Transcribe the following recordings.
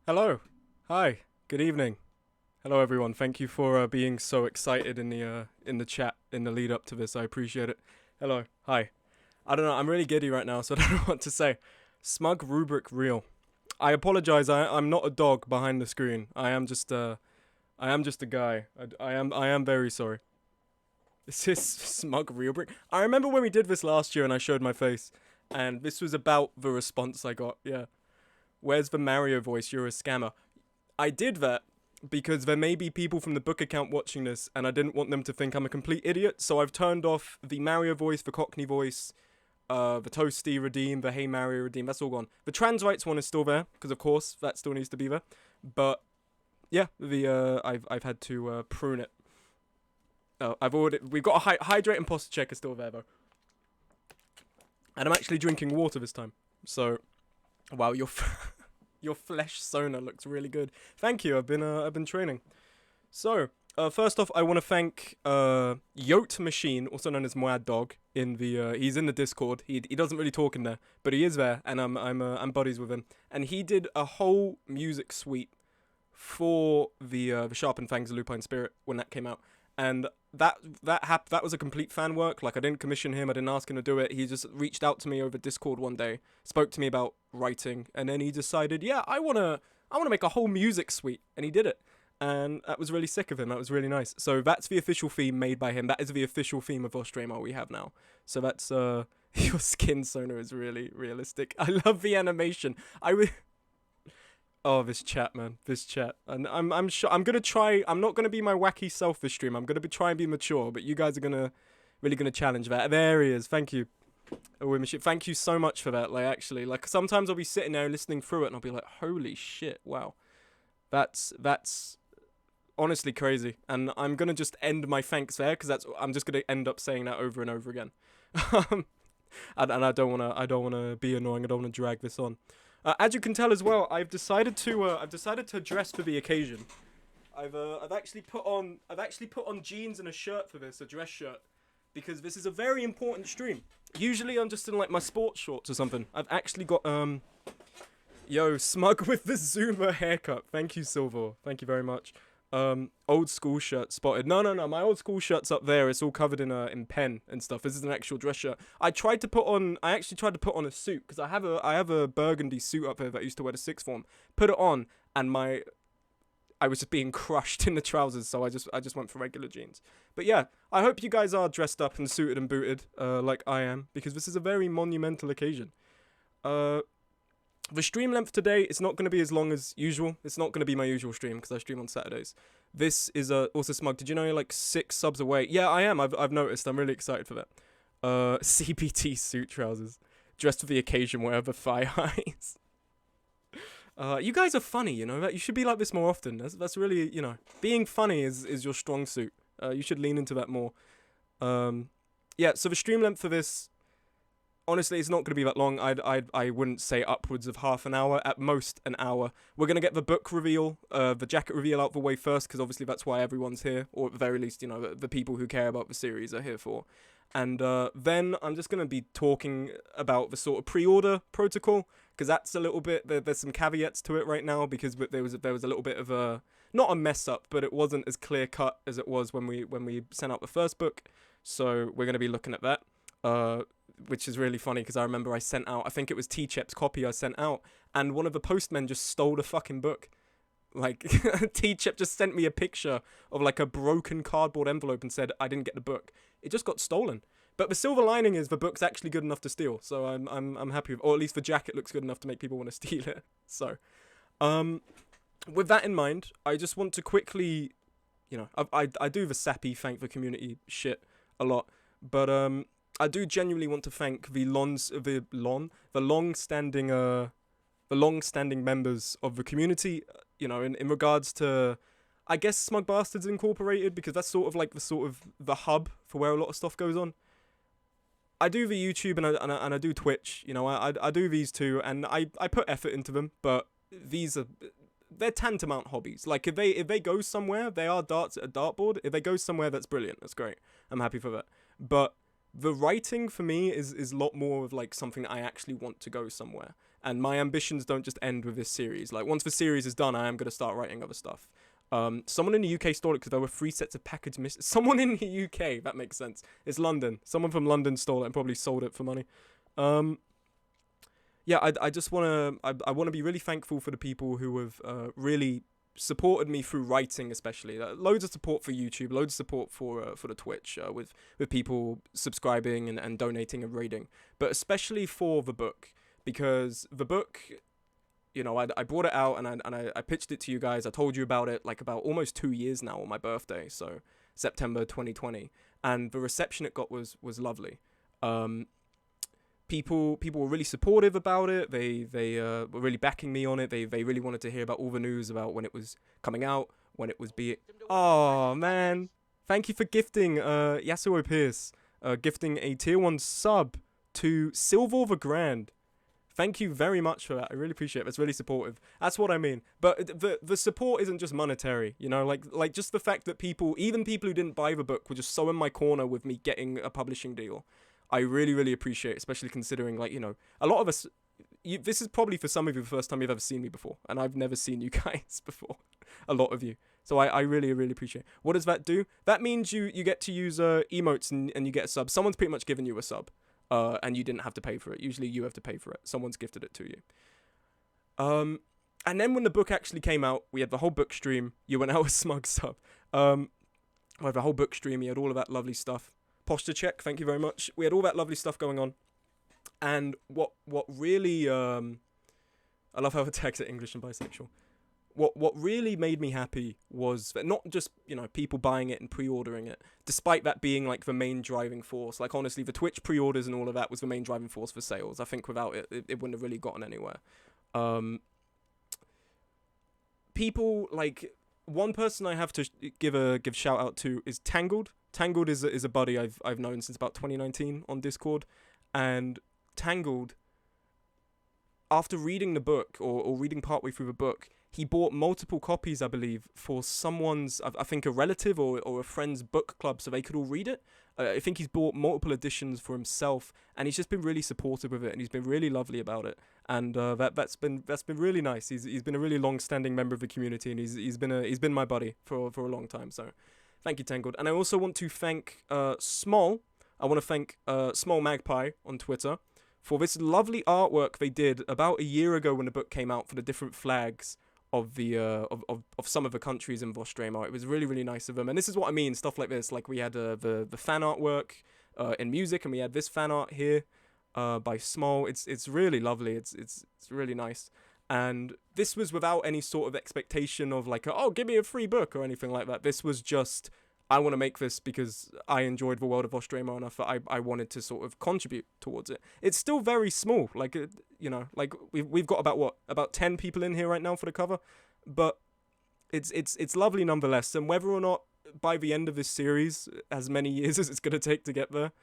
Hello. Hi. Good evening. Hello, everyone. Thank you for being so excited in the chat in the lead up to this. I appreciate it. Hello. Hi. I don't know. I'm really giddy right now, so I don't know what to say. Smug rubric real. I apologize. I'm not a dog behind the screen. I am just a guy. I am very sorry. This is smug rubric. I remember when we did this last year and I showed my face, and this was about the response I got. Yeah. Where's the Mario voice? You're a scammer. I did that because there may be people from the book account watching this, and I didn't want them to think I'm a complete idiot. So I've turned off the Mario voice, the Cockney voice, the Toasty redeem, the Hey Mario redeem. That's all gone. The trans rights one is still there because, of course, that still needs to be there. But yeah, the I've had to prune it. We've got a hydrate and posture checker still there though, and I'm actually drinking water this time. So, wow, your flesh sonar looks really good. Thank you. I've been training. So, first off, I want to thank Yote Machine, also known as Moad Dog. He's in the Discord. He doesn't really talk in there, but he is there, and I'm buddies with him. And he did a whole music suite for the Sharpened Fangs of Lupine Spirit when that came out, and that was a complete fan work. Like, I didn't commission him, I didn't ask him to do it. He just reached out to me over Discord one day, spoke to me about writing, and then he decided, yeah, I wanna make a whole music suite, and he did it. And that was really sick of him. That was really nice. So that's the official theme made by him. That is the official theme of Ostremo we have now. So that's your skin sonar is really realistic. I love the animation. Oh, this chat, man, this chat, and I'm sure I'm gonna try. I'm not gonna be my wacky self this stream. I'm gonna try and be mature, but you guys are really gonna challenge that. There he is. Thank you, thank you so much for that. Like, actually, like, sometimes I'll be sitting there listening through it, and I'll be like, holy shit, wow, that's honestly crazy. And I'm gonna just end my thanks there because I'm just gonna end up saying that over and over again. And I don't wanna be annoying. I don't wanna drag this on. As you can tell as well, I've decided to dress for the occasion. I've actually put on jeans and a shirt for this, a dress shirt, because this is a very important stream. Usually I'm just in like my sports shorts or something. I've actually got yo, smug with the Zoomer haircut. Thank you, Silver. Thank you very much. Old school shirt spotted. No. My old school shirt's up there. It's all covered in pen and stuff. This is an actual dress shirt. I actually tried to put on a suit because I have a burgundy suit up here that I used to wear to sixth form. Put it on, and I was just being crushed in the trousers, so I just went for regular jeans. But yeah, I hope you guys are dressed up and suited and booted, like I am, because this is a very monumental occasion. Uh, the stream length today is not going to be as long as usual. It's not going to be my usual stream because I stream on Saturdays. This is also smug. Did you know you're like 6 subs away? Yeah, I am. I've noticed. I'm really excited for that. CPT suit trousers, dressed for the occasion, wherever thigh highs. You guys are funny. You know that you should be like this more often. That's really, being funny is your strong suit. You should lean into that more. Yeah. So the stream length for this, honestly, it's not going to be that long. I wouldn't say upwards of half an hour, at most an hour. We're going to get the book reveal, the jacket reveal out the way first, because obviously that's why everyone's here, or at the very least, the people who care about the series are here for. And then I'm just going to be talking about the sort of pre-order protocol, because that's a little bit, there's some caveats to it right now, because there was a little bit of a, not a mess up, but it wasn't as clear cut as it was when we sent out the first book. So we're going to be looking at that. Which is really funny because I remember I think it was T-Chep's copy I sent out, and one of the postmen just stole the fucking book. Like, T-Chep just sent me a picture of like a broken cardboard envelope and said I didn't get the book. It just got stolen. But the silver lining is the book's actually good enough to steal, so I'm happy with, or at least the jacket looks good enough to make people want to steal it. So, with that in mind, I just want to quickly, I do the sappy thank the community shit a lot, but I do genuinely want to thank the long-standing members of the community, in regards to, I guess, Smug Bastards Incorporated, because that's sort of like the hub for where a lot of stuff goes on. I do the YouTube and I do Twitch, I do these two, and I put effort into them, but they're tantamount hobbies. Like, if they go somewhere, they are darts at a dartboard. If they go somewhere, that's brilliant. That's great. I'm happy for that. But the writing for me is a lot more of like something that I actually want to go somewhere. and my ambitions don't just end with this series. Like, once the series is done, I am going to start writing other stuff. Someone in the UK stole it because there were 3 sets of package missing. Someone in the UK, that makes sense. It's London. Someone from London stole it and probably sold it for money. Yeah, I just want to, I want to be really thankful for the people who have really supported me through writing, especially. Loads of support for YouTube, loads of support for the Twitch, with people subscribing and donating and raiding. But especially for the book, because the book, you know, I brought it out and I pitched it to you guys. I told you about it like about almost 2 years now on my birthday, so September 2020, and the reception it got was lovely. People were really supportive about it. They were really backing me on it. They really wanted to hear about all the news about when it was coming out, when it was being. Oh man, thank you for gifting Yasuo Pierce, gifting a tier 1 sub to Silver the Grand. Thank you very much for that. I really appreciate it. It's really supportive. That's what I mean. But the support isn't just monetary, you know, like just the fact that even people who didn't buy the book were just so in my corner with me getting a publishing deal. I really, really appreciate it, especially considering, like, you know, a lot of us, this is probably for some of you the first time you've ever seen me before, and I've never seen you guys before, a lot of you. So I really, really appreciate it. What does that do? That means you get to use emotes and you get a sub. Someone's pretty much given you a sub, and you didn't have to pay for it. Usually you have to pay for it. Someone's gifted it to you. And then when the book actually came out, we had the whole book stream. You went out with Smug sub. We had the whole book stream. You had all of that lovely stuff. Posture check, thank you very much. We had all that lovely stuff going on. And what really, I love how the tags are English and bisexual. What really made me happy was that not just, you know, people buying it and pre-ordering it, despite that being like the main driving force. Like, honestly, the Twitch pre-orders and all of that was the main driving force for sales. I think without it, it wouldn't have really gotten anywhere. People, like, one person I have to give shout out to is Tangled. Tangled is a buddy I've known since about 2019 on Discord, and Tangled, after reading the book or reading partway through the book, he bought multiple copies, I believe, for someone's, I think a relative or a friend's book club, so they could all read it. I think he's bought multiple editions for himself, and he's just been really supportive of it, and he's been really lovely about it, and that's been really nice. He's been a really long-standing member of the community, and he's been my buddy for a long time. So thank you, Tangled. And I also want to thank Small. I want to thank Small Magpie on Twitter for this lovely artwork they did about a year ago when the book came out for the different flags of the of some of the countries in Vostrema. It was really, really nice of them. And this is what I mean, stuff like this. Like, we had the fan artwork in music, and we had this fan art here by Small. It's really lovely. It's really nice. And this was without any sort of expectation of like, oh, give me a free book or anything like that. This was just, I want to make this because I enjoyed the world of Vostrema enough that I wanted to sort of contribute towards it. It's still very small. Like, you know, like we've got about 10 people in here right now for the cover, but it's lovely nonetheless. And whether or not by the end of this series, as many years as it's going to take to get there,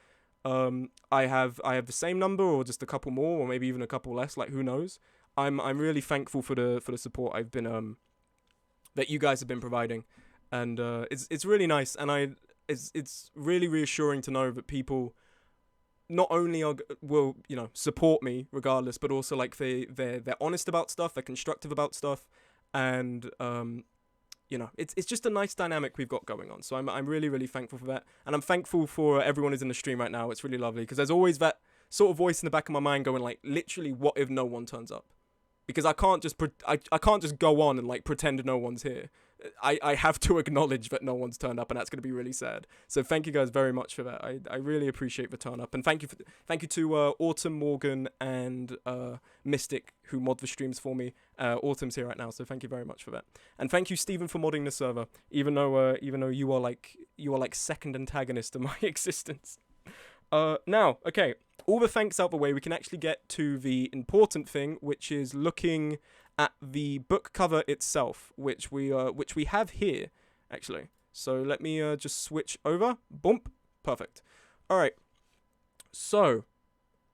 I have the same number or just a couple more or maybe even a couple less, like who knows. I'm really thankful for the support I've been that you guys have been providing, and it's really nice, and it's really reassuring to know that people not only will, you know, support me regardless, but also like they're honest about stuff, they're constructive about stuff, and you know, it's just a nice dynamic we've got going on. So I'm really, really thankful for that, and I'm thankful for everyone who's in the stream right now. It's really lovely because there's always that sort of voice in the back of my mind going like, literally, what if no one turns up? Because I can't just I can't just go on and like pretend no one's here. I have to acknowledge that no one's turned up, and that's going to be really sad. So thank you guys very much for that. I really appreciate the turn up, and thank you to Autumn, Morgan, and Mystic who mod the streams for me. Autumn's here right now, so thank you very much for that. And thank you, Stephen, for modding the server, even though you are like second antagonist of my existence. Now, okay, all the thanks out the way, we can actually get to the important thing, which is looking at the book cover itself, which we have here, actually. So let me just switch over. Bump. Perfect. All right. So,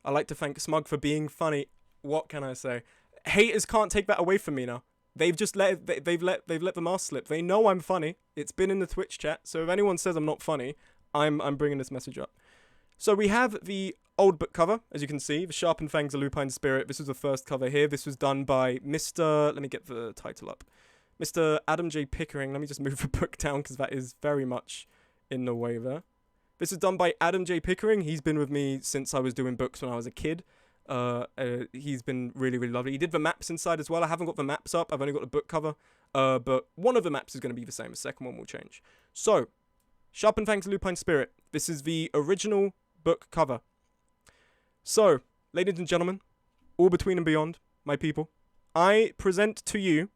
I'd like to thank Smug for being funny. What can I say? Haters can't take that away from me now. They've just let the mask slip. They know I'm funny. It's been in the Twitch chat. So if anyone says I'm not funny, I'm bringing this message up. So we have the old book cover, as you can see, The Sharpened Fangs of Lupine Spirit. This was the first cover here. This was done by Mr. Let me get the title up. Mr. Adam J. Pickering. Let me just move the book down because that is very much in the way there. This is done by Adam J. Pickering. He's been with me since I was doing books when I was a kid. He's been really, really lovely. He did the maps inside as well. I haven't got the maps up. I've only got the book cover. But one of the maps is going to be the same. The second one will change. So, Sharpened Fangs of Lupine Spirit. This is the original book cover. So, ladies and gentlemen, all between and beyond, my people, I present to you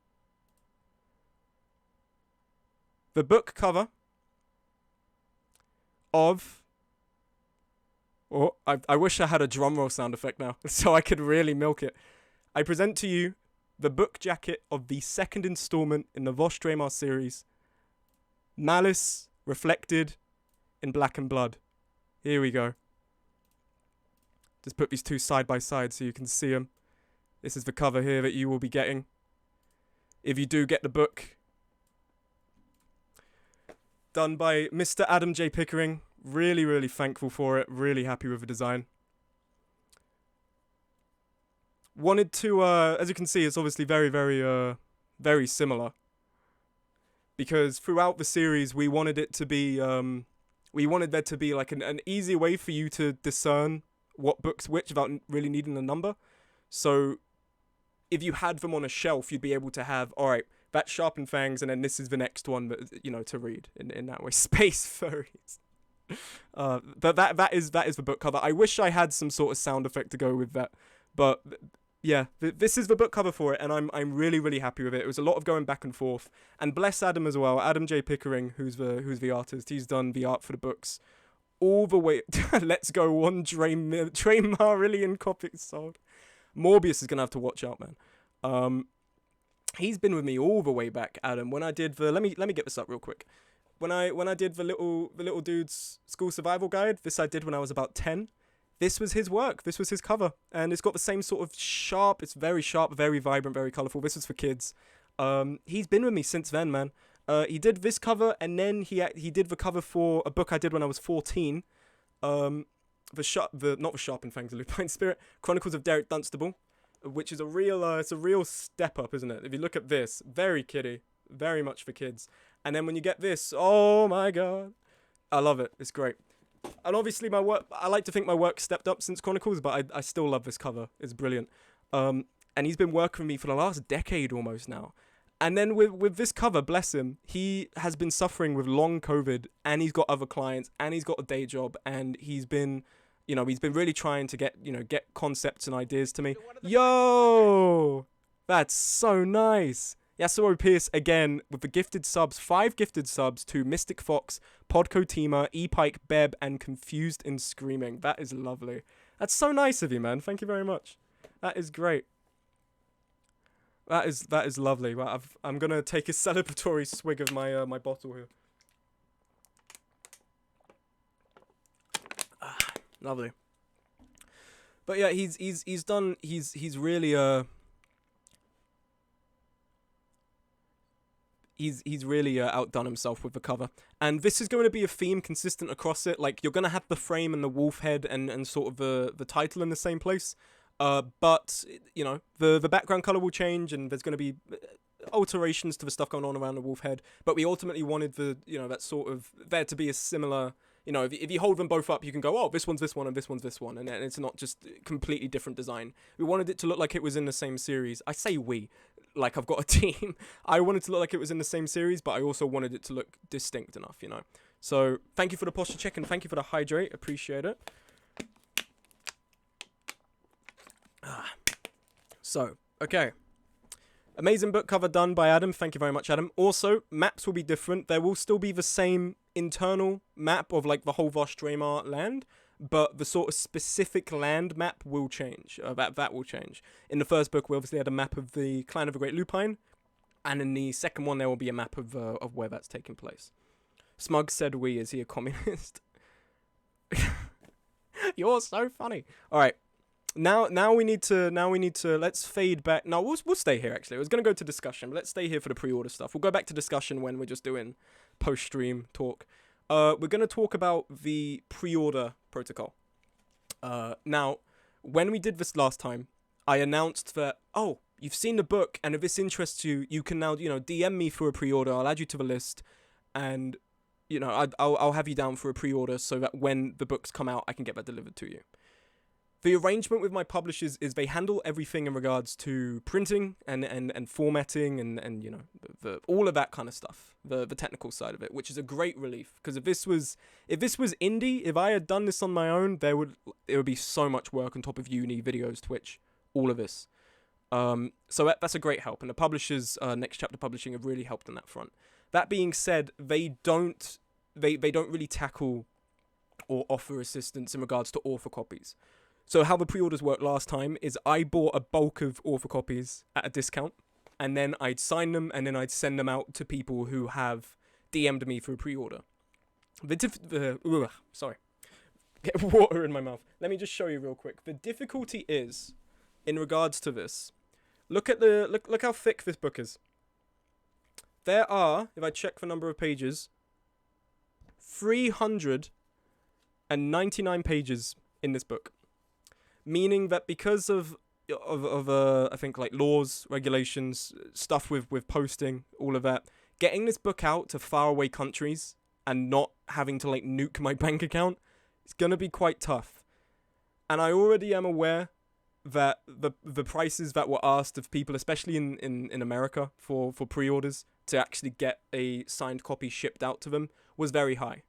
the book cover of... Oh, I wish I had a drum roll sound effect now, so I could really milk it. I present to you the book jacket of the second installment in the Vosh Draymar series, Malice Reflected in Black and Blood. Here we go. Just put these two side by side so you can see them. This is the cover here that you will be getting if you do get the book. Done by Mr. Adam J. Pickering. Really, really thankful for it. Really happy with the design. Wanted to, as you can see, it's obviously very, very, very similar. Because throughout the series, we wanted it to be, we wanted there to be like an easy way for you to discern what book's which without really needing a number. So if you had them on a shelf, you'd be able to have, all right, that's Sharpened Fangs, and then this is the next one, but, you know, to read in that way. Space Furries. But that is the book cover. I wish I had some sort of sound effect to go with that, but yeah, this is the book cover for it, and I'm really, really happy with it. It was a lot of going back and forth, and bless Adam as well, Adam J. Pickering, who's the artist. He's done the art for the books all the way. Let's go, one Draymar copies sold. Morbius is gonna have to watch out, man. He's been with me all the way back, Adam. When I did the let me get this up real quick. When I did the little dude's school survival guide, this I did when I was about 10. This was his work. This was his cover, and it's got the same sort of sharp. It's very sharp, very vibrant, very colorful. This is for kids. He's been with me since then, man. He did this cover, and then he did the cover for a book I did when I was 14. Not the Sharpened Fangs of Lupine Spirit, Chronicles of Derek Dunstable, which is it's a real step up, isn't it? If you look at this, very kiddie, very much for kids. And then when you get this, oh my god, I love it. It's great. And obviously my work, I like to think my work stepped up since Chronicles, but I still love this cover. It's brilliant. And he's been working with me for the last decade almost now. And then with this cover, bless him, he has been suffering with long COVID, and he's got other clients, and he's got a day job, and he's been really trying to get concepts and ideas to me. Yo, that's so nice. Yasuo Pierce again with the gifted subs, 5 gifted subs to Mystic Fox, Podco Teamer, E-Pike, Beb, and Confused and Screaming. That is lovely. That's so nice of you, man. Thank you very much. That is great. That is lovely. Well, I'm gonna take a celebratory swig of my my bottle here. Lovely. But yeah, he's really He's really outdone himself with the cover. And this is going to be a theme consistent across it. Like, you're going to have the frame and the wolf head and sort of the title in the same place. But, you know, the background color will change, and there's going to be alterations to the stuff going on around the wolf head. But we ultimately wanted that sort of, there to be a similar, you know, if you hold them both up, you can go, oh, this one's this one and this one's this one. And it's not just completely different design. We wanted it to look like it was in the same series. I say we. Like I've got a team. I wanted to look like it was in the same series, but I also wanted it to look distinct enough, you know. So thank you for the posture check, and thank you for the hydrate. Appreciate it. So, okay. Amazing book cover done by Adam. Thank you very much, Adam. Also, maps will be different. There will still be the same internal map of like the whole Vosh Draymar land, but the sort of specific land map will change. That will change. In the first book, we obviously had a map of the Clan of the Great Lupine, and in the second one, there will be a map of where that's taking place. Smug said, "We is he a communist?" You're so funny. All right, now we need to let's fade back. No, we'll stay here. Actually, I was gonna go to discussion, but let's stay here for the pre-order stuff. We'll go back to discussion when we're just doing post-stream talk. We're going to talk about the pre-order protocol. Now, when we did this last time, I announced that, oh, you've seen the book, and if this interests you, you can now, DM me for a pre-order. I'll add you to the list, and, I'll have you down for a pre-order so that when the books come out, I can get that delivered to you. The arrangement with my publishers is they handle everything in regards to printing and formatting and all of that kind of stuff, the technical side of it, which is a great relief. Because if this was indie, if I had done this on my own, it would be so much work on top of uni, videos, Twitch, all of this. So that's a great help, and the publishers, Next Chapter Publishing, have really helped on that front. That being said, they don't really tackle or offer assistance in regards to author copies. So how the pre-orders worked last time is I bought a bulk of author copies at a discount, and then I'd sign them, and then I'd send them out to people who have DM'd me for a pre-order. Sorry. Get water in my mouth. Let me just show you real quick. The difficulty is, in regards to this, look how thick this book is. There are, if I check the number of pages, 399 pages in this book. Meaning that because of I think like laws, regulations, stuff with posting, all of that, getting this book out to faraway countries and not having to like nuke my bank account is gonna be quite tough. And I already am aware that the prices that were asked of people, especially in America for pre-orders to actually get a signed copy shipped out to them, was very high.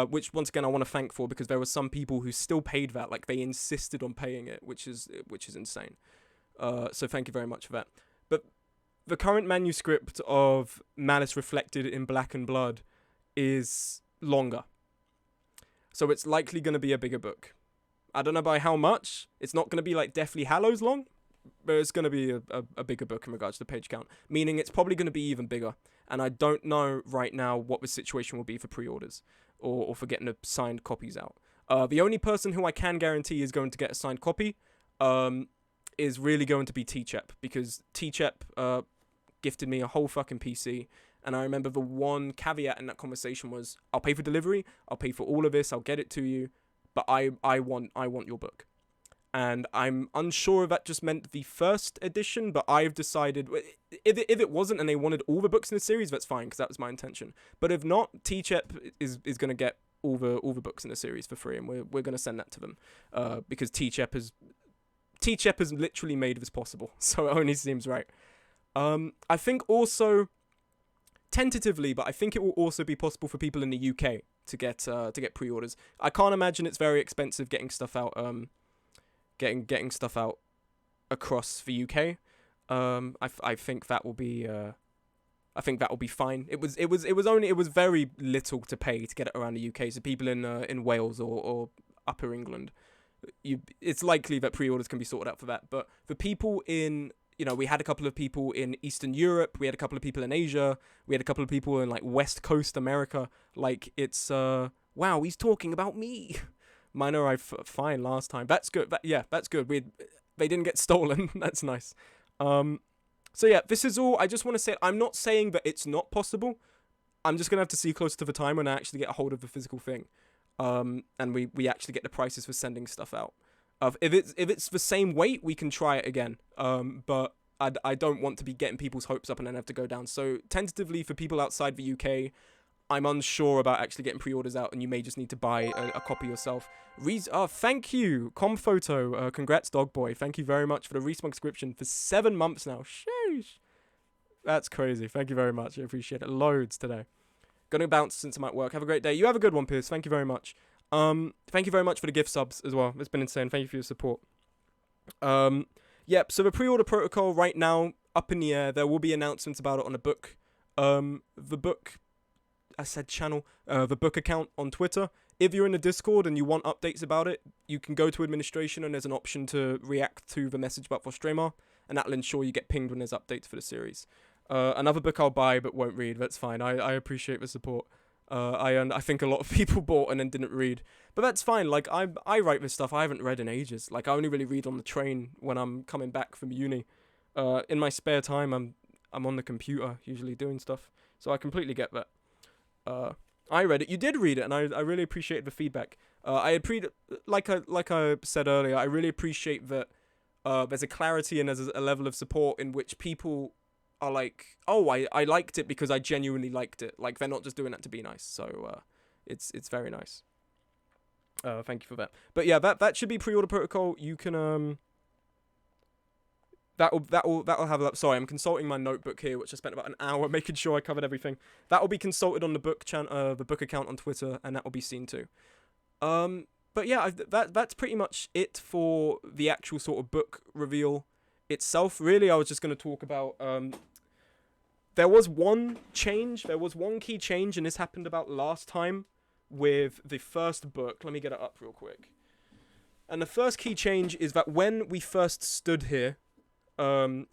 Which once again I want to thank for, because there were some people who still paid that, like they insisted on paying it, which is insane. So thank you very much for that. But the current manuscript of Malice Reflected in Black and Blood is longer, so it's likely going to be a bigger book. I don't know by how much. It's not going to be like Deathly Hallows long, but it's going to be a bigger book in regards to the page count, meaning it's probably going to be even bigger. And I don't know right now what the situation will be for pre-orders or for getting the signed copies out. The only person who I can guarantee is going to get a signed copy is really going to be T-Chep, because T-Chep gifted me a whole fucking PC. And I remember the one caveat in that conversation was, I'll pay for delivery, I'll pay for all of this, I'll get it to you, but I want your book. And I'm unsure if that just meant the first edition, but I've decided, if it wasn't and they wanted all the books in the series, that's fine, because that was my intention. But if not, T-Chep is going to get all the books in the series for free, and we're going to send that to them, because T-Chep has literally made this possible, so it only seems right. I think also, tentatively, but I think it will also be possible for people in the UK to get pre-orders. I can't imagine it's very expensive getting stuff out. Getting stuff out across the UK. I think that will be fine. It was very little to pay to get it around the UK. So people in Wales or Upper England, it's likely that pre-orders can be sorted out for that. But for people in, we had a couple of people in Eastern Europe, we had a couple of people in Asia, we had a couple of people in like West Coast America. Like it's wow, he's talking about me. Mine arrived fine last time. That's good. That's good. They didn't get stolen. That's nice. So yeah, this is all. I just want to say, I'm not saying that it's not possible. I'm just going to have to see closer to the time when I actually get a hold of the physical thing. And we actually get the prices for sending stuff out. If it's the same weight, we can try it again. But I don't want to be getting people's hopes up and then have to go down. So tentatively, for people outside the UK, I'm unsure about actually getting pre-orders out, and you may just need to buy a copy yourself. Thank you, Comphoto. Congrats, Dogboy. Thank you very much for the respawn subscription for 7 months now. Sheesh. That's crazy. Thank you very much. I appreciate it. Loads today. Gonna bounce since I'm at work. Have a great day. You have a good one, Pierce. Thank you very much. Thank you very much for the gift subs as well. It's been insane. Thank you for your support. Yep, so the pre-order protocol right now, up in the air. There will be announcements about it on the book. The book... I said channel, the book account on Twitter. If you're in the Discord and you want updates about it, you can go to administration and there's an option to react to the message about Vostremer, and that'll ensure you get pinged when there's updates for the series. Another book I'll buy but won't read, that's fine. I appreciate the support. I think a lot of people bought and then didn't read, but that's fine. Like I write this stuff I haven't read in ages. Like I only really read on the train when I'm coming back from uni. In my spare time I'm on the computer usually doing stuff, so I completely get that. I read it. You did read it, and I really appreciated the feedback. Like I said earlier, I really appreciate that there's a clarity and there's a level of support in which people are like, oh, I liked it because I genuinely liked it. Like, they're not just doing that to be nice. So it's very nice. Thank you for that. But yeah, that should be pre-order protocol. You can that'll have a, sorry, I'm consulting my notebook here, which I spent about an hour making sure I covered everything. That will be consulted on the book the book account on Twitter, and that will be seen too. But yeah, that's pretty much it for the actual sort of book reveal itself. Really, I was just going to talk about there was one key change, and this happened about last time with the first book. Let me get it up real quick. And the first key change is that when we first stood here, and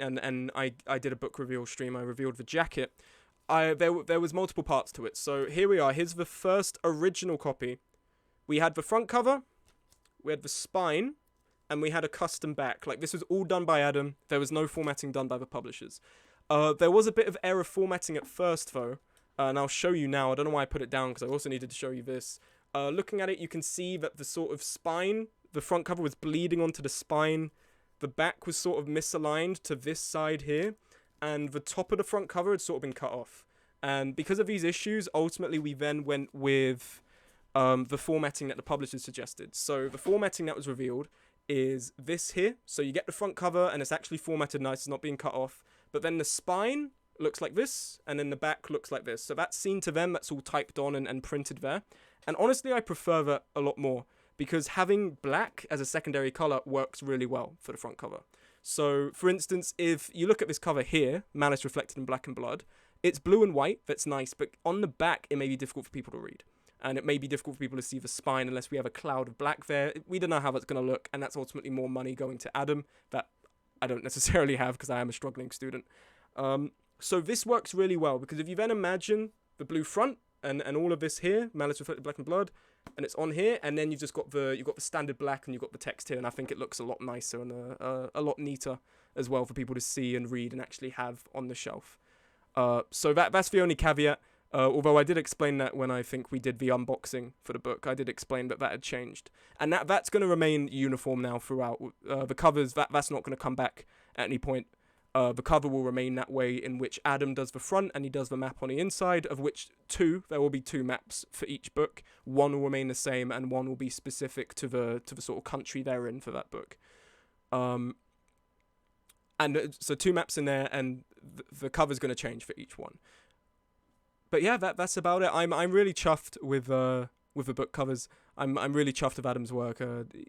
I did a book reveal stream, I revealed the jacket. There was multiple parts to it. So here we are. Here's the first original copy. We had the front cover, we had the spine, and we had a custom back. Like, this was all done by Adam. There was no formatting done by the publishers. There was a bit of error formatting at first, though, and I'll show you now. I don't know why I put it down, because I also needed to show you this. Looking at it, you can see that the sort of spine, the front cover was bleeding onto the spine. The back was sort of misaligned to this side here, and the top of the front cover had sort of been cut off. And because of these issues, ultimately we then went with the formatting that the publishers suggested. So the formatting that was revealed is this here. So you get the front cover and it's actually formatted nice, it's not being cut off. But then the spine looks like this, and then the back looks like this. So that's seen to them, that's all typed on and printed there. And honestly, I prefer that a lot more, because having black as a secondary color works really well for the front cover. So, for instance, if you look at this cover here, Malice reflected in black and blood, it's blue and white, that's nice, but on the back, it may be difficult for people to read. And it may be difficult for people to see the spine unless we have a cloud of black there. We don't know how that's going to look, and that's ultimately more money going to Adam that I don't necessarily have because I am a struggling student. So this works really well, because if you then imagine the blue front and all of this here, Malice reflected black and blood, and it's on here, and then you've just got the standard black and you've got the text here, and I think it looks a lot nicer and a lot neater as well for people to see and read and actually have on the shelf. So that's the only caveat. Although I did explain that when I think we did the unboxing for the book, I did explain that had changed, and that's going to remain uniform now throughout. The covers, that's not going to come back at any point. The cover will remain that way, in which Adam does the front and he does the map on the inside, of which there will be two maps for each book. One will remain the same, and one will be specific to the sort of country they're in for that book. And so two maps in there, and the cover's going to change for each one. But yeah, that's about it. I'm really chuffed with the book covers. I'm really chuffed with Adam's work.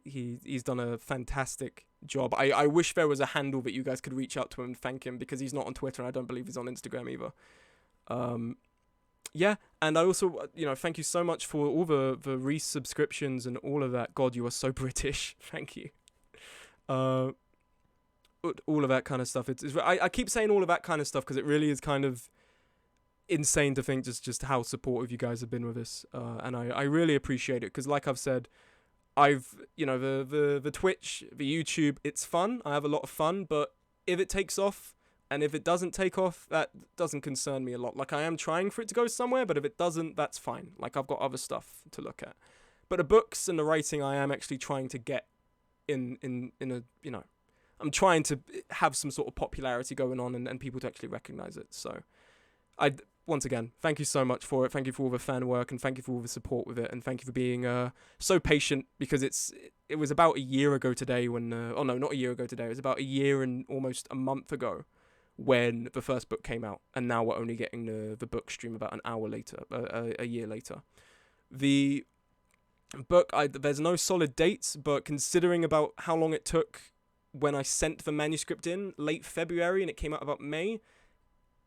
He's done a fantastic job. I wish there was a handle that you guys could reach out to him and thank him, because he's not on Twitter, and I don't believe he's on Instagram either. Yeah, and I also, thank you so much for all the resubscriptions and all of that. God, you are so British. Thank you. All of that kind of stuff. I keep saying all of that kind of stuff because it really is kind of insane to think just how supportive you guys have been with this, and I really appreciate it, because like I've said, the Twitch, the YouTube, it's fun. I have a lot of fun, but if it takes off and if it doesn't take off, that doesn't concern me a lot. Like, I am trying for it to go somewhere, but if it doesn't, that's fine. Like, I've got other stuff to look at. But the books and the writing, I am actually trying to get in a, I'm trying to have some sort of popularity going on and people to actually recognize it. So once again, thank you so much for it. Thank you for all the fan work, and thank you for all the support with it, and thank you for being so patient, because it was about a year ago today when not a year ago today, it was about a year and almost a month ago when the first book came out, and now we're only getting the book stream about an hour later, a year later. The book, there's no solid dates, but considering about how long it took when I sent the manuscript in, late February, and it came out about May,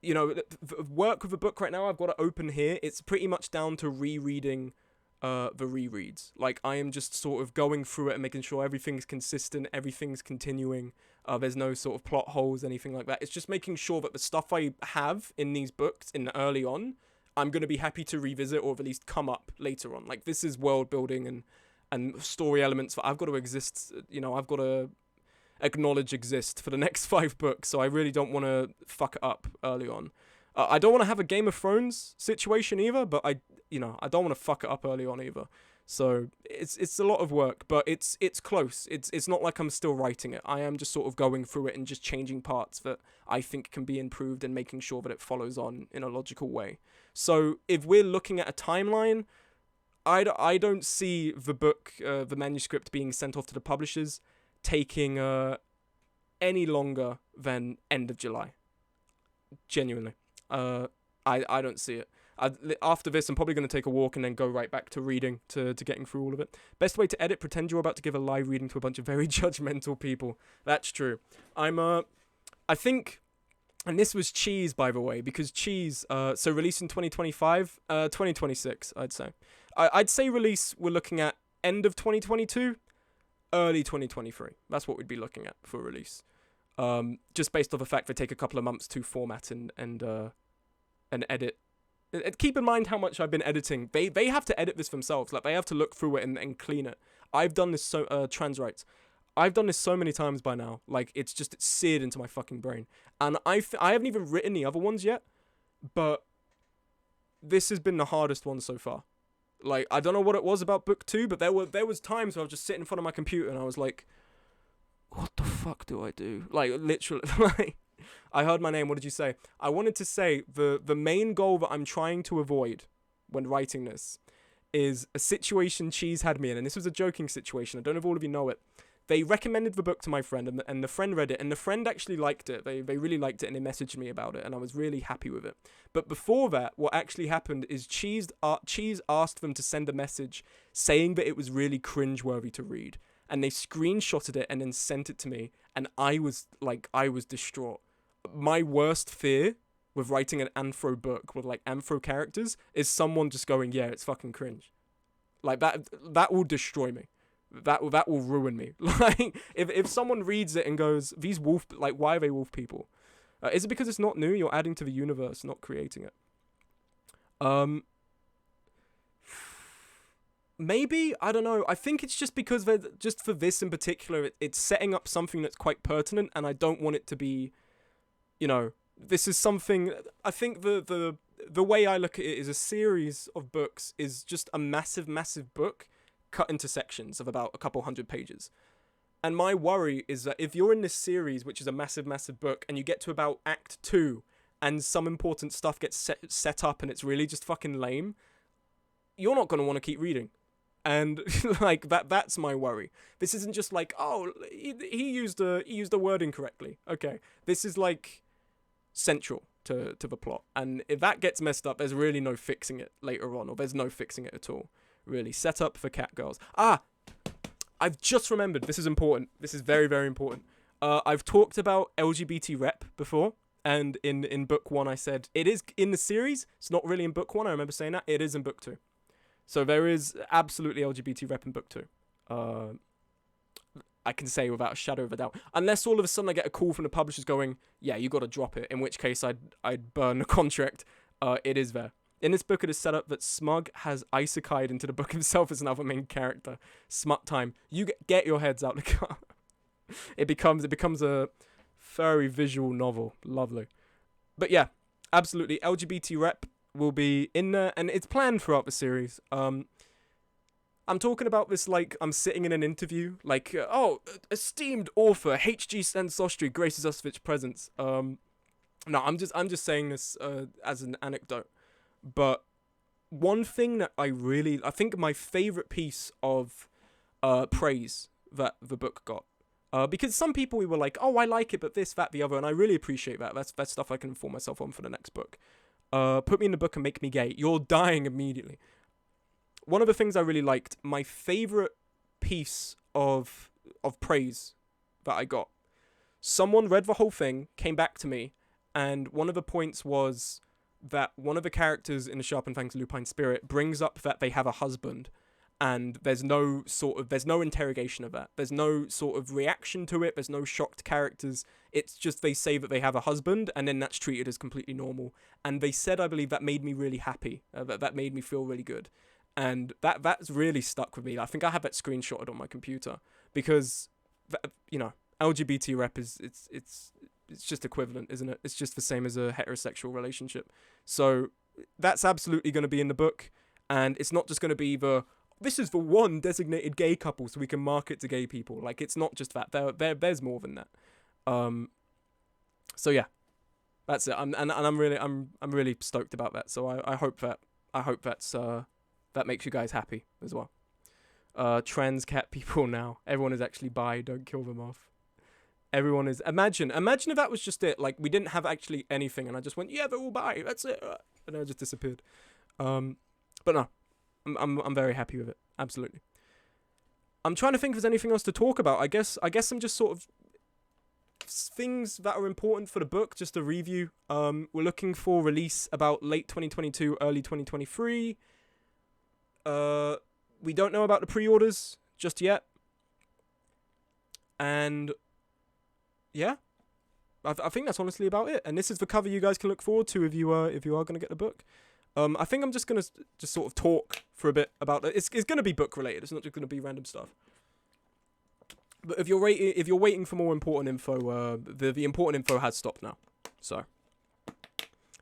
the work with the book right now, I've got it open here. It's pretty much down to rereading the rereads. Like, I am just sort of going through it and making sure everything's consistent, everything's continuing. There's no sort of plot holes, anything like that. It's just making sure that the stuff I have in these books in early on, I'm going to be happy to revisit, or at least come up later on. Like, this is world building and story elements that I've got to exist, I've got to acknowledge exist for the next 5 books, so I really don't want to fuck it up early on. I don't want to have a Game of Thrones situation either, but I don't want to fuck it up early on either. So it's a lot of work, but it's close. It's not like I'm still writing it. I am just sort of going through it and just changing parts that I think can be improved and making sure that it follows on in a logical way. So if we're looking at a timeline, I don't see the book, the manuscript being sent off to the publishers taking any longer than end of July. Genuinely. I don't see it. After this, I'm probably going to take a walk and then go right back to reading, to getting through all of it. Best way to edit, pretend you're about to give a live reading to a bunch of very judgmental people. That's true. I think, and this was Cheese, by the way, because Cheese, so release in 2025, 2026, I'd say. I'd say release, we're looking at end of 2022, early 2023. That's what we'd be looking at for release. Just based off the fact they take a couple of months to format and edit. Keep in mind how much I've been editing. They have to edit this themselves. Like, they have to look through it and clean it. I've done this trans rights. I've done this so many times by now. Like, it's seared into my fucking brain. And I haven't even written the other ones yet, but this has been the hardest one so far. Like, I don't know what it was about book 2, but there was times where I was just sitting in front of my computer and I was like, what the fuck do I do? Like, literally, like, I heard my name. What did you say? I wanted to say the main goal that I'm trying to avoid when writing this is a situation Cheese had me in, and this was a joking situation. I don't know if all of you know it. They recommended the book to my friend, and the friend read it, and the friend actually liked it. They really liked it, and they messaged me about it, and I was really happy with it. But before that, what actually happened is Cheese asked them to send a message saying that it was really cringeworthy to read, and they screenshotted it and then sent it to me, and I was distraught. My worst fear with writing an anthro book with like anthro characters is someone just going, yeah, it's fucking cringe. Like, that will destroy me. That will ruin me. Like, if someone reads it and goes, these wolf, like, why are they wolf people? Is it because it's not new? You're adding to the universe, not creating it. Maybe, I don't know. I think it's just because just for this in particular, it's setting up something that's quite pertinent, and I don't want it to be, this is something. I think the way I look at it is a series of books is just a massive book cut into sections of about a couple hundred pages. And my worry is that if you're in this series, which is a massive book, and you get to about Act 2, and some important stuff gets set up and it's really just fucking lame, you're not going to want to keep reading. And like that's my worry. This isn't just like, oh, he used a word incorrectly. Okay. This is like central to the plot. And if that gets messed up, there's really no fixing it later on, or there's no fixing it at all. Really. Set up for cat girls. I've just remembered. This is important. This is very, very important. I've talked about LGBT rep before, and in book 1 I said it is in the series. It's not really in book 1. I remember saying that. It is in book 2. So there is absolutely LGBT rep in book 2. I can say without a shadow of a doubt. Unless all of a sudden I get a call from the publishers going, yeah, you got to drop it. In which case I'd burn the contract. It is there. In this book, it is set up that Smug has isekai'd into the book himself as another main character. Smut time. You get your heads out the car. It becomes a very visual novel. Lovely. But yeah, absolutely. LGBT rep will be in there, and it's planned throughout the series. I'm talking about this like I'm sitting in an interview, like, esteemed author H.G. Sensostri graces us with its presence. No, I'm just saying this as an anecdote. But one thing that I think my favorite piece of praise that the book got, because some people we were like, oh, I like it, but this, that, the other, and I really appreciate that. That's stuff I can inform myself on for the next book. Put me in the book and make me gay. You're dying immediately. One of the things I really liked, my favorite piece of praise that I got, someone read the whole thing, came back to me, and one of the points was that one of the characters in the Sharpened Fangs Lupine Spirit brings up that they have a husband, and there's no interrogation of that. There's no sort of reaction to it. There's no shocked characters. It's just they say that they have a husband, and then that's treated as completely normal. And they said, I believe, that made me really happy. That made me feel really good. And that's really stuck with me. I think I have that screenshotted on my computer because, LGBT rep is it's just equivalent, isn't it? It's just the same as a heterosexual relationship. So that's absolutely going to be in the book, and it's not just going to be this is the one designated gay couple so we can market to gay people. Like, it's not just that. There's more than that. So yeah, that's it. I'm really stoked about that. So I hope that makes you guys happy as well. Trans cat people now. Everyone is actually bi. Don't kill them off. Everyone is. Imagine if that was just it. Like, we didn't have actually anything, and I just went, yeah, they're all bi. That's it. And I just disappeared. But no, I'm very happy with it. Absolutely. I'm trying to think if there's anything else to talk about. I guess I'm just sort of things that are important for the book. Just a review. We're looking for release about late 2022, early 2023. We don't know about the pre-orders just yet. And yeah, I think that's honestly about it. And this is the cover you guys can look forward to if you are going to get the book. I think I'm just going to just sort of talk for a bit about it. It's going to be book related. It's not just going to be random stuff. But if you're waiting for more important info, the important info has stopped now. So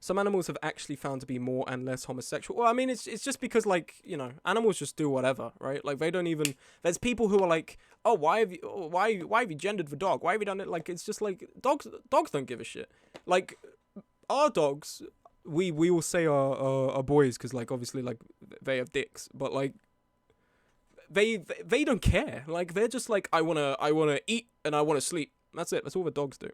some animals have actually found to be more and less homosexual. Well, I mean, it's just because, like, you know, animals just do whatever, right? Like, they don't even. There's people who are like, oh, why have you gendered the dog? Why have you done it? Like, it's just like dogs don't give a shit. Like, our dogs, we all say are boys because, like, obviously, like, they have dicks, but like they don't care. Like, they're just like, I wanna eat and I wanna sleep. That's it. That's all the dogs do.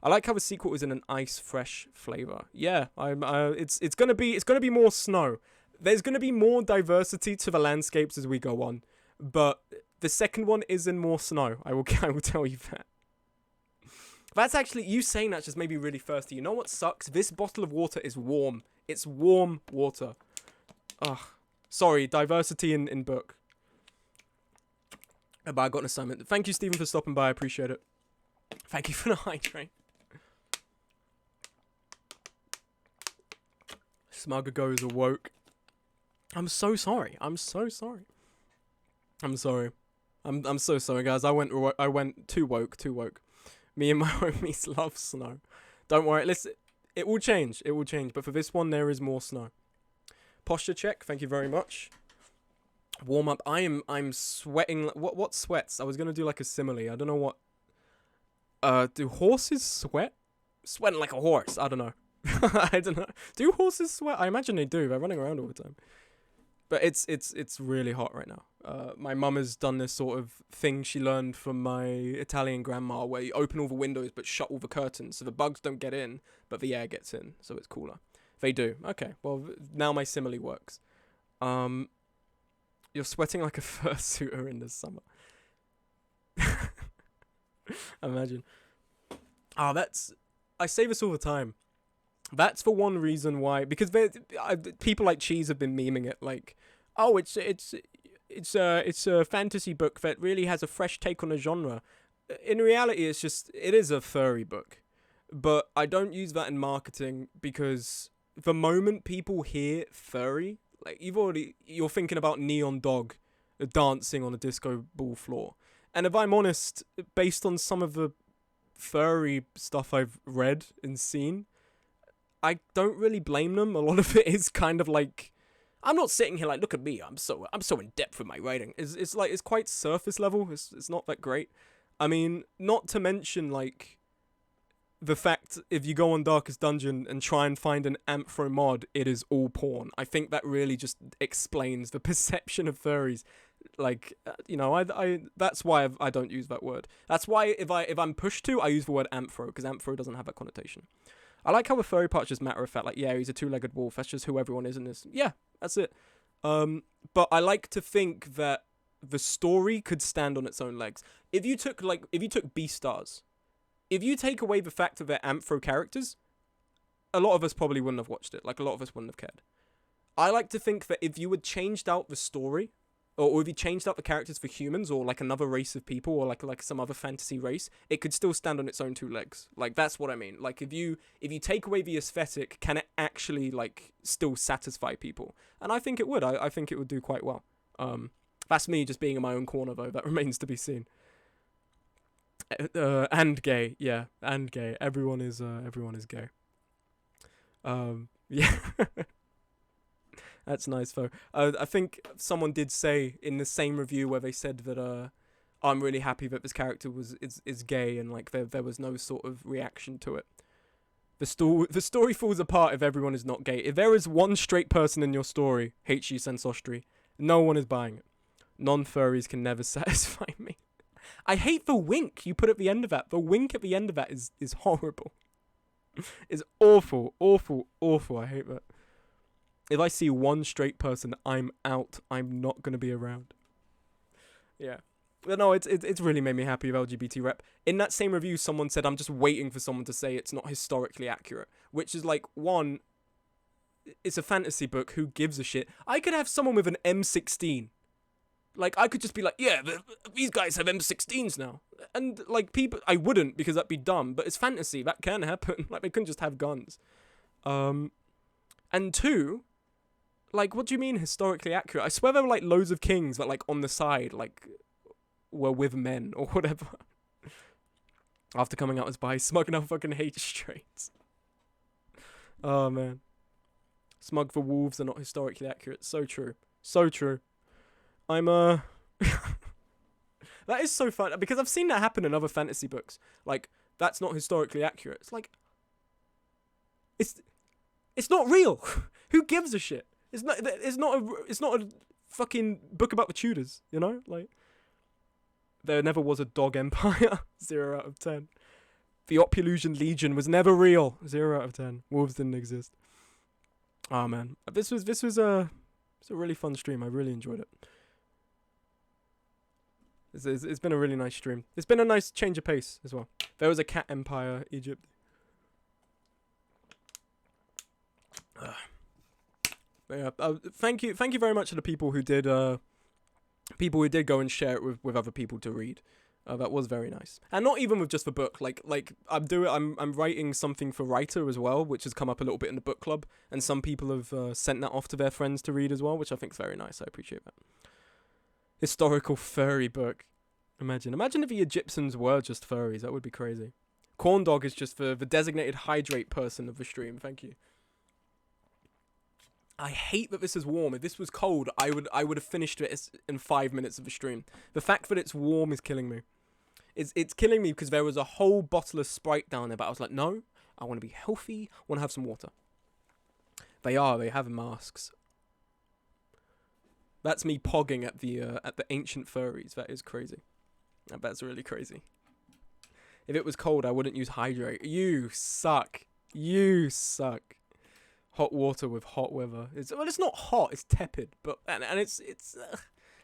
I like how the sequel is in an ice fresh flavor. Yeah, it's gonna be more snow. There's gonna be more diversity to the landscapes as we go on, but the second one is in more snow. I will tell you that. That's actually, you saying that just made me really thirsty. You know what sucks? This bottle of water is warm. It's warm water. Ugh. Sorry, diversity in book. But I got an assignment. Thank you, Stephen, for stopping by. I appreciate it. Thank you for the hydrate. Smug goes awoke. I'm so sorry. I'm so sorry. I'm sorry. I'm so sorry, guys. I went too woke. Me and my homies love snow. Don't worry. Listen, it will change. It will change. But for this one, there is more snow. Posture check. Thank you very much. Warm up. I'm sweating. What sweats? I was gonna do like a simile. I don't know what. Do horses sweat? Sweating like a horse. I don't know. I don't know. Do horses sweat? I imagine they do. They're running around all the time. But it's really hot right now. My mum has done this sort of thing she learned from my Italian grandma, where you open all the windows but shut all the curtains so the bugs don't get in, but the air gets in, so it's cooler. They do. Okay. Well, now my simile works. You're sweating like a fursuiter in the summer. Imagine. I say this all the time. That's for one reason why, because people like Cheese have been memeing it, like, oh, it's a fantasy book that really has a fresh take on a genre. In reality, it is a furry book, but I don't use that in marketing because the moment people hear furry, like, you're thinking about Neon Dog dancing on a disco ball floor. And if I'm honest, based on some of the furry stuff I've read and seen, I don't really blame them. A lot of it is kind of like, I'm not sitting here like, look at me, I'm so in depth with my writing. It's like, it's quite surface level. It's not that great. I mean, not to mention, like, the fact if you go on Darkest Dungeon and try and find an Amphro mod, it is all porn. I think that really just explains the perception of furries. Like, you know, I that's why I don't use that word. That's why if I'm pushed to, I use the word Amphro, because Amphro doesn't have that connotation. I like how the furry part's just matter of fact, like, yeah, he's a two-legged wolf, that's just who everyone is in this. Yeah, that's it. But I like to think that the story could stand on its own legs. If you took Beastars, if you take away the fact that they're Amphro characters, a lot of us probably wouldn't have watched it. Like, a lot of us wouldn't have cared. I like to think that if you had changed out the story, or if you changed out the characters for humans, or like another race of people, or like some other fantasy race, it could still stand on its own two legs. Like, that's what I mean. Like, if you take away the aesthetic, can it actually, like, still satisfy people? And I think it would. I think it would do quite well. That's me just being in my own corner, though. That remains to be seen. And gay, yeah, and gay. Everyone is gay. Yeah. That's nice though. I think someone did say in the same review where they said that I'm really happy that this character is gay, and like there was no sort of reaction to it. The story falls apart if everyone is not gay. If there is one straight person in your story, HG Sensostry, no one is buying it. Non-furries can never satisfy me. I hate the wink you put at the end of that. The wink at the end of that is horrible. It's awful, awful, awful. I hate that. If I see one straight person, I'm out. I'm not gonna be around. Yeah. But no, it's really made me happy with LGBT rep. In that same review, someone said, I'm just waiting for someone to say it's not historically accurate. Which is like, one, it's a fantasy book, who gives a shit? I could have someone with an M16. Like, I could just be like, yeah, these guys have M16s now. And, like, people, I wouldn't, because that'd be dumb, but it's fantasy, that can happen. Like, they couldn't just have guns. And two, like, what do you mean historically accurate? I swear there were, like, loads of kings that, like, on the side, like, were with men or whatever. After coming out as bi, Smug now fucking hates straights. Oh, man. Smug for wolves are not historically accurate. So true. So true. I'm, That is so fun, because I've seen that happen in other fantasy books. Like, that's not historically accurate. It's like... It's not real. Who gives a shit? It's not a fucking book about the Tudors, you know? Like... There never was a dog empire. 0 out of 10. The Opulusian Legion was never real. 0 out of 10. Wolves didn't exist. Oh man, this was a really fun stream. I really enjoyed it. It's been a really nice stream. It's been a nice change of pace as well. There was a cat empire, Egypt. Yeah, thank you very much to the people who did go and share it with other people to read. That was very nice, and not even with just the book. Like I'm writing something for Writer as well, which has come up a little bit in the book club, and some people have sent that off to their friends to read as well, which I think is very nice. I appreciate that. Historical furry book. Imagine if the Egyptians were just furries. That would be crazy. Corn Dog is just the designated hydrate person of the stream. Thank you. I hate that this is warm. If this was cold, I would have finished it in 5 minutes of the stream. The fact that it's warm is killing me. It's killing me because there was a whole bottle of Sprite down there, but I was like, no, I want to be healthy. I want to have some water. They have masks. That's me pogging at the ancient furries. That is crazy. That's really crazy. If it was cold, I wouldn't use hydrate. You suck. You suck. Hot water with hot weather. It's not hot. It's tepid, but and it's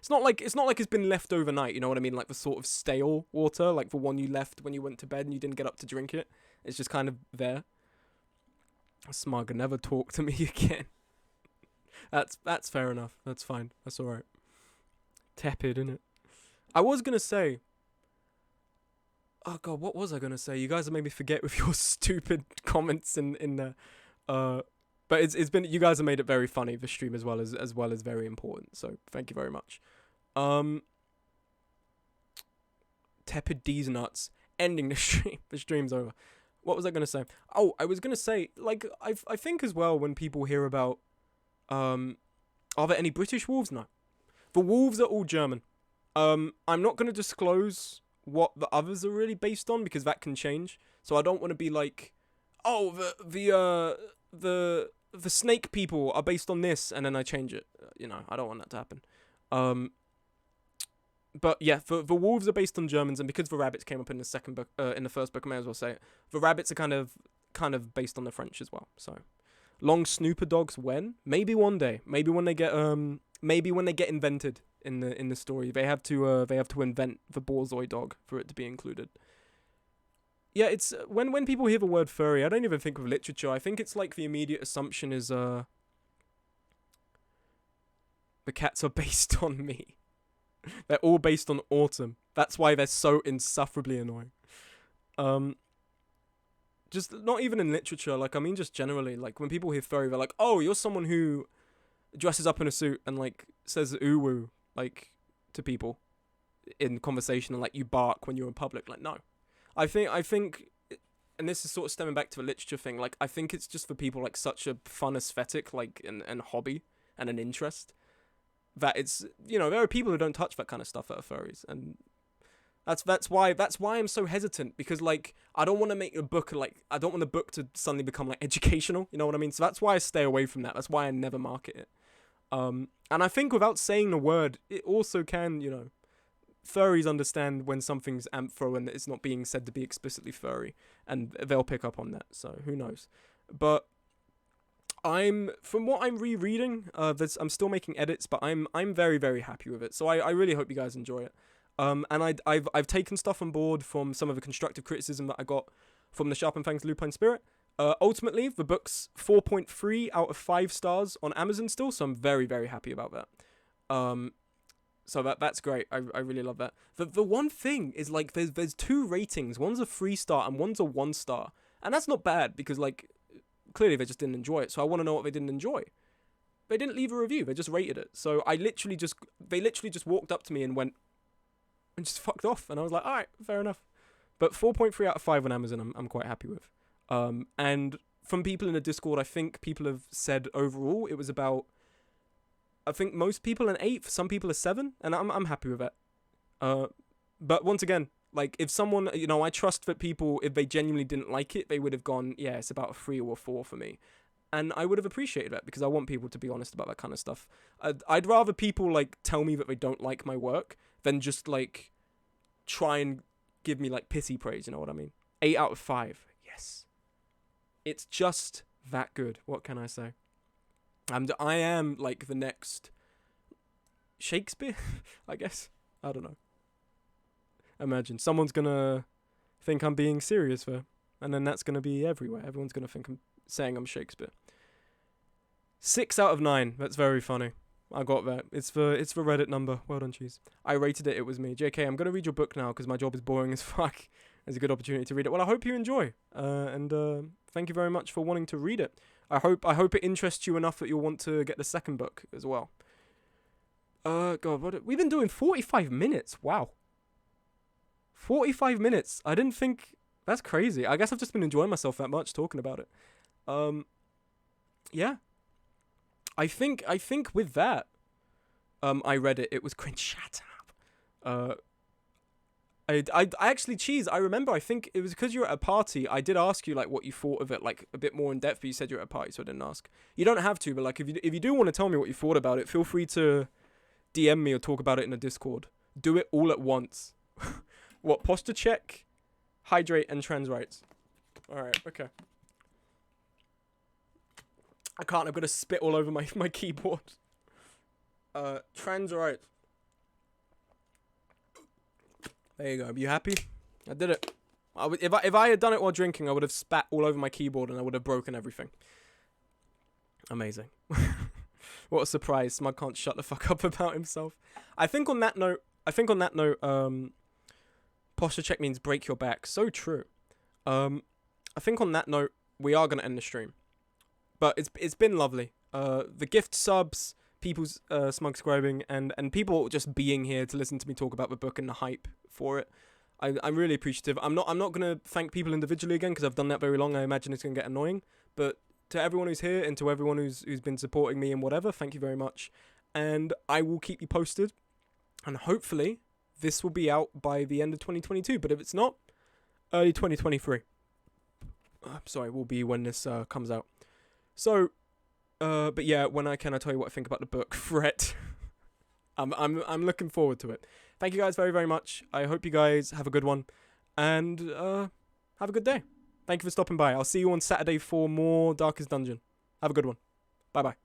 not like it's been left overnight. You know what I mean? Like the sort of stale water, like the one you left when you went to bed and you didn't get up to drink it. It's just kind of there. Smug, never talk to me again. That's fair enough. That's fine. That's all right. Tepid, innit? I was gonna say. Oh god, what was I gonna say? You guys have made me forget with your stupid comments in the. But it's been, you guys have made it very funny, the stream, as well as very important. So thank you very much. Tepid D's nuts. Ending the stream. The stream's over. What was I gonna say? Oh, I was gonna say, like, I think as well, when people hear about are there any British wolves? No. The wolves are all German. I'm not gonna disclose what the others are really based on, because that can change. So I don't want to be like, oh, the snake people are based on this, and then I change it. You know, I don't want that to happen. But yeah, the wolves are based on Germans, and because the rabbits came up in the second book, in the first book, I may as well say it. The rabbits are kind of based on the French as well. So, long snooper dogs when? Maybe one day. Maybe when they get invented in the story, they have to invent the Borzoi dog for it to be included. Yeah, it's when people hear the word furry, I don't even think of literature. I think it's like the immediate assumption is the cats are based on me. They're all based on autumn. That's why they're so insufferably annoying. Just not even in literature, like I mean just generally, like when people hear furry, they're like, "Oh, you're someone who dresses up in a suit and like says ooh woo like to people in conversation, and like you bark when you're in public." Like, no. I think, and this is sort of stemming back to a literature thing. Like, I think it's just for people like such a fun aesthetic, like and hobby and an interest, that it's, you know, there are people who don't touch that kind of stuff that are furries, and that's why I'm so hesitant, because like I don't want to make a book like, I don't want the book to suddenly become like educational, you know what I mean? So that's why I stay away from that. That's why I never market it. And I think without saying the word, it also can, you know, furries understand when something's amphro and it's not being said to be explicitly furry, and they'll pick up on that. So who knows? But from what I'm rereading, I'm still making edits, but I'm very, very happy with it. So I really hope you guys enjoy it. And I've taken stuff on board from some of the constructive criticism that I got from the Sharp and Fang's Lupine Spirit. Ultimately, the book's 4.3 out of 5 stars on Amazon still, so I'm very, very happy about that. So that's great. I really love that. The one thing is, like, there's 2 ratings. One's a 3-star and one's a 1-star. And that's not bad, because, like, clearly they just didn't enjoy it. So I want to know what they didn't enjoy. They didn't leave a review. They just rated it. So they literally just walked up to me and went, and just fucked off. And I was like, all right, fair enough. But 4.3 out of 5 on Amazon, I'm quite happy with. And from people in the Discord, I think people have said overall it was about, I think most people an 8, for some people a 7, and I'm happy with that. But once again, like, if someone, you know, I trust that people, if they genuinely didn't like it, they would have gone, yeah, it's about a 3 or a 4 for me. And I would have appreciated that, because I want people to be honest about that kind of stuff. I'd rather people, like, tell me that they don't like my work than just, like, try and give me, like, pity praise, you know what I mean? 8 out of 5. Yes. It's just that good. What can I say? I am, like, the next Shakespeare, I guess. I don't know. Imagine someone's gonna think I'm being serious there, and then that's gonna be everywhere. Everyone's gonna think I'm saying I'm Shakespeare. 6 out of 9. That's very funny. I got that. It's the Reddit number. Well done, cheese. I rated it. It was me. JK, I'm gonna read your book now because my job is boring as fuck. It's a good opportunity to read it. Well, I hope you enjoy. And thank you very much for wanting to read it. I hope it interests you enough that you'll want to get the second book as well. God, we've been doing 45 minutes. Wow. 45 minutes. I didn't think. That's crazy. I guess I've just been enjoying myself that much talking about it. Yeah. I think with that, I read it. It was cringe. Shut up. I actually, cheese, I remember, I think it was because you were at a party. I did ask you, like, what you thought of it, like, a bit more in depth, but you said you were at a party, so I didn't ask. You don't have to, but, like, if you do want to tell me what you thought about it, feel free to DM me or talk about it in the Discord. Do it all at once. What, posture check, hydrate, and trans rights. Alright, okay. I can't, I'm gonna spit all over my keyboard. Trans rights. There you go. Are you happy? I did it. If I had done it while drinking, I would have spat all over my keyboard and I would have broken everything. Amazing. What a surprise. Smug can't shut the fuck up about himself. I think on that note, posture check means break your back. So true. I think on that note, we are going to end the stream. But it's been lovely. The gift subs, people's smug scribing, and people just being here to listen to me talk about the book and the hype for it. I'm really appreciative. I'm not gonna thank people individually again because I've done that very long. I imagine it's gonna get annoying. But to everyone who's here and to everyone who's been supporting me and whatever, thank you very much. And I will keep you posted. And hopefully this will be out by the end of 2022. But if it's not, early 2023. Sorry, will be when this comes out. So, but yeah, when I tell you what I think about the book, Fret. I'm looking forward to it. Thank you guys very, very much. I hope you guys have a good one. And have a good day. Thank you for stopping by. I'll see you on Saturday for more Darkest Dungeon. Have a good one. Bye-bye.